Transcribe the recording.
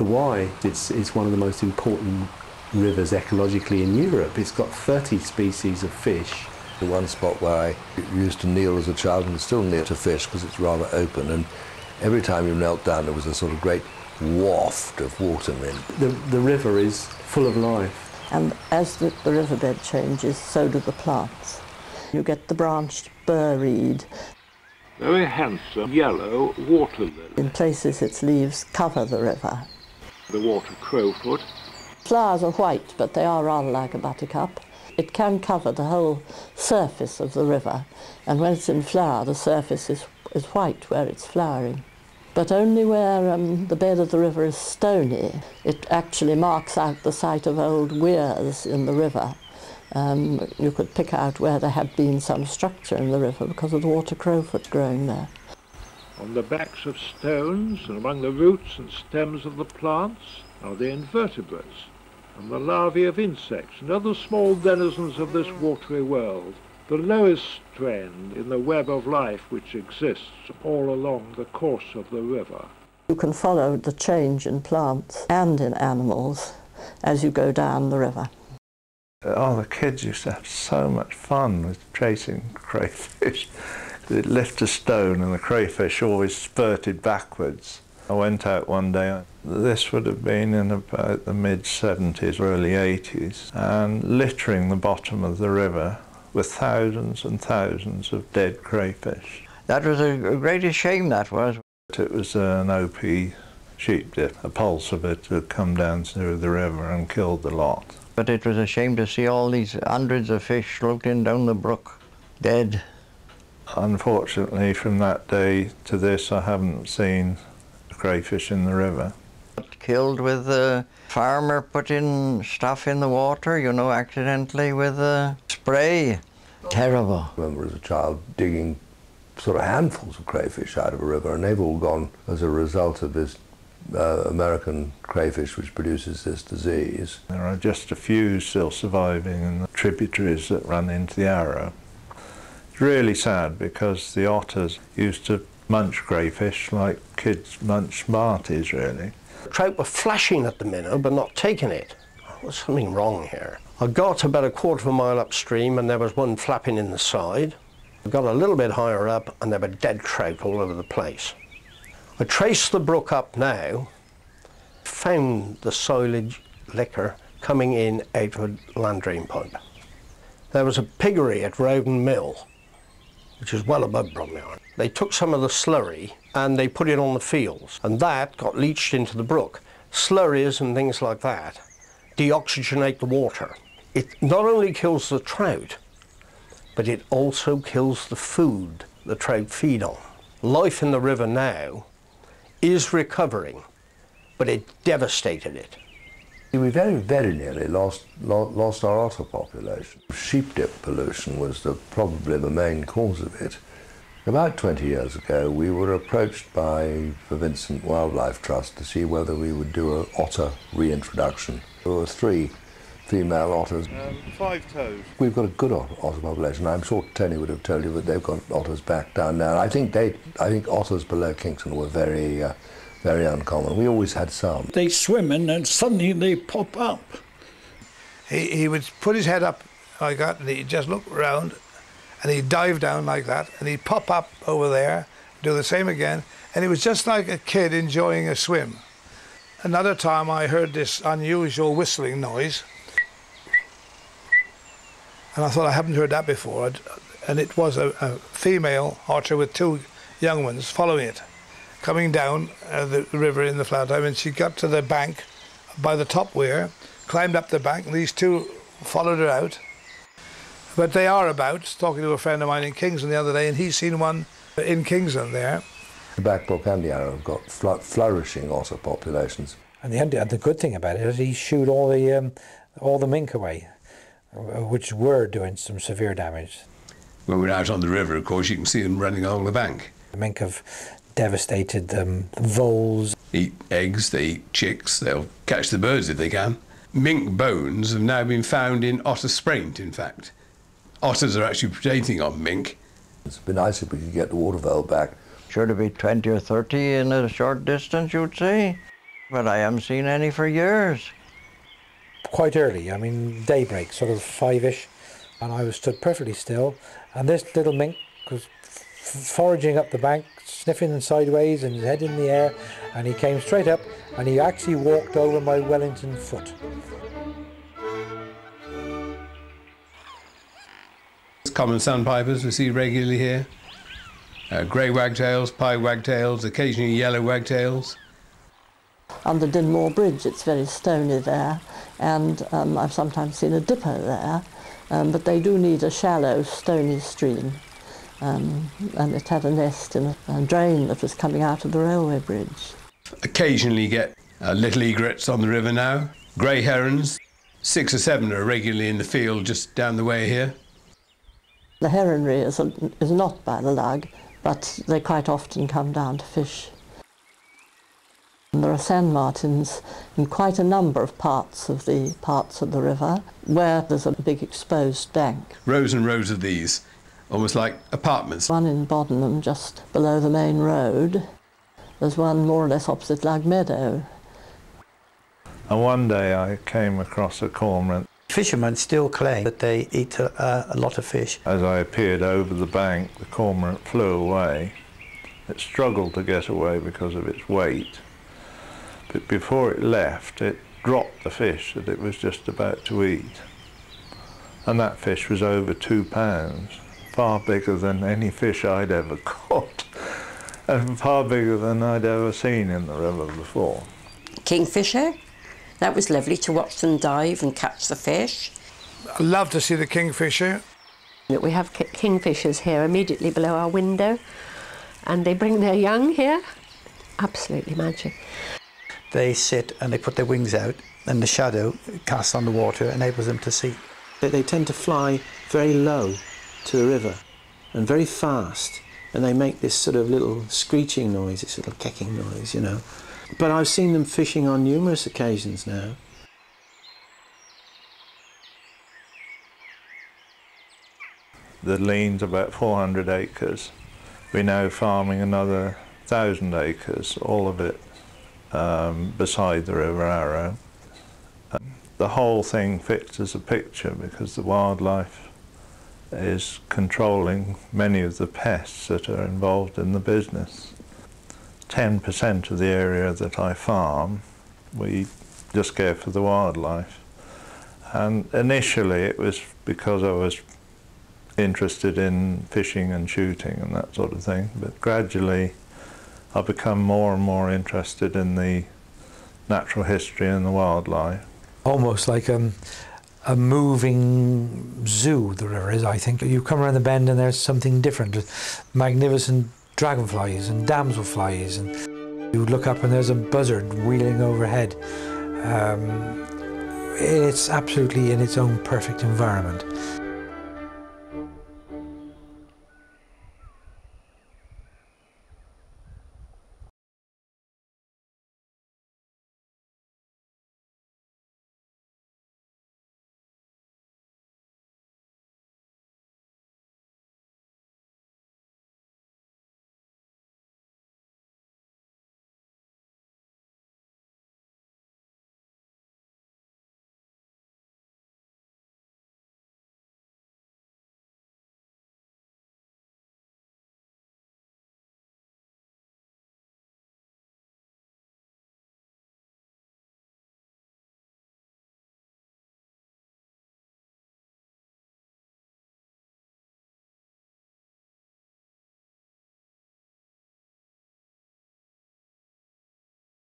why it's one of the most important rivers ecologically in Europe. It's got 30 species of fish. The one spot where I used to kneel as a child and still kneel to fish because it's rather open, and every time you knelt down there was a sort of great waft of water in. The river is full of life. And as the riverbed changes, so do the plants. You get the branched burr reed. Very handsome yellow water lily. In places its leaves cover the river. The water crowfoot. Flowers are white, but they are rather like a buttercup. It can cover the whole surface of the river, and when it's in flower, the surface is white where it's flowering. But only where the bed of the river is stony. It actually marks out the site of old weirs in the river. You could pick out where there had been some structure in the river because of the water crowfoot growing there. On the backs of stones and among the roots and stems of the plants are the invertebrates and the larvae of insects and other small denizens of this watery world, the lowest strand in the web of life which exists all along the course of the river. You can follow the change in plants and in animals as you go down the river. Oh, the kids used to have so much fun with chasing crayfish. They'd lift a stone and the crayfish always spurted backwards. I went out one day, this would have been in about the mid-70s, early 80s, and littering the bottom of the river with thousands and thousands of dead crayfish. That was a greatest shame, that was. It was an OP sheep dip. A pulse of it had come down through the river and killed the lot. But it was a shame to see all these hundreds of fish floating down the brook, dead. Unfortunately, from that day to this, I haven't seen crayfish in the river. Killed with a farmer putting stuff in the water, you know, accidentally with a spray. Terrible. I remember as a child digging sort of handfuls of crayfish out of a river, and they've all gone as a result of this American crayfish which produces this disease. There are just a few still surviving in the tributaries that run into the Arrow. It's really sad because the otters used to munch crayfish like kids munch Smarties, really. Trout were flashing at the minnow but not taking it. There's something wrong here. I got about a quarter of a mile upstream and there was one flapping in the side. I got a little bit higher up and there were dead trout all over the place. I traced the brook up now, found the silage liquor coming in out of a land drain pipe. There was a piggery at Rowden Mill, which is well above Bromyard. They took some of the slurry and they put it on the fields, and that got leached into the brook. Slurries and things like that deoxygenate the water. It not only kills the trout, but it also kills the food the trout feed on. Life in the river now is recovering, but it devastated it. We very nearly lost our otter population. Sheep dip pollution was probably the main cause of it. About 20 years ago, we were approached by the Vincent Wildlife Trust to see whether we would do an otter reintroduction. There were 3 female otters. 5 toes. We've got a good otter population. I'm sure Tony would have told you that they've got otters back down now. I think otters below Kingston were very uncommon. We always had some. They swim and suddenly they pop up. He would put his head up like that and he'd just look around and he'd dive down like that and he'd pop up over there, do the same again, and it was just like a kid enjoying a swim. Another time I heard this unusual whistling noise and I thought I haven't heard that before, and it was a female otter with 2 young ones following it, coming down the river in the flood time, and she got to the bank by the top weir, climbed up the bank, and these 2 followed her out. But they are about, talking to a friend of mine in Kingston the other day, and he's seen one in Kingston there. The Back Brook and the Arrow have got flourishing otter populations. And the good thing about it is he shooed all the mink away, which were doing some severe damage. When we're out on the river, of course, you can see them running along the bank. The mink have devastated voles. Eat eggs, they eat chicks, they'll catch the birds if they can. Mink bones have now been found in otter spraint, in fact. Otters are actually predating on mink. It'd be nice if we could get the water vole back. Sure to be 20 or 30 in a short distance, you'd say. But I haven't seen any for years. Quite early, I mean daybreak, sort of 5-ish, and I was stood perfectly still, and this little mink was foraging up the bank, sniffing sideways and his head in the air, and he came straight up and he actually walked over my Wellington foot. Common sandpipers we see regularly here. Grey wagtails, pied wagtails, occasionally yellow wagtails. On the Dinmore Bridge, it's very stony there, and I've sometimes seen a dipper there, but they do need a shallow, stony stream. And it had a nest in a drain that was coming out of the railway bridge. Occasionally get little egrets on the river now. Grey herons, 6 or 7 are regularly in the field just down the way here. The heronry is not by the Lug, but they quite often come down to fish. And there are sand martins in quite a number of parts of the river where there's a big exposed bank. Rows and rows of these, almost like apartments. One in Bodenham, just below the main road. There's one more or less opposite Lug Meadow. And one day I came across a cormorant. Fishermen still claim that they eat a lot of fish. As I appeared over the bank, the cormorant flew away. It struggled to get away because of its weight. But before it left, it dropped the fish that it was just about to eat. And that fish was over 2 pounds, far bigger than any fish I'd ever caught, and far bigger than I'd ever seen in the river before. Kingfisher. That was lovely to watch them dive and catch the fish. I love to see the kingfisher. We have kingfishers here immediately below our window, and they bring their young here. Absolutely magic. They sit and they put their wings out, and the shadow cast on the water enables them to see. They tend to fly very low to the river and very fast, and they make this sort of little screeching noise, this little kecking noise, you know. But I've seen them fishing on numerous occasions now. The Lean's about 400 acres. We're now farming another 1,000 acres, all of it beside the River Arrow. The whole thing fits as a picture because the wildlife is controlling many of the pests that are involved in the business. 10% of the area that I farm, we just go for the wildlife. And initially it was because I was interested in fishing and shooting and that sort of thing, but gradually I've become more and more interested in the natural history and the wildlife. Almost like a moving zoo, the river is, I think. You come around the bend and there's something different. Magnificent dragonflies and damselflies, and you look up and there's a buzzard wheeling overhead. It's absolutely in its own perfect environment.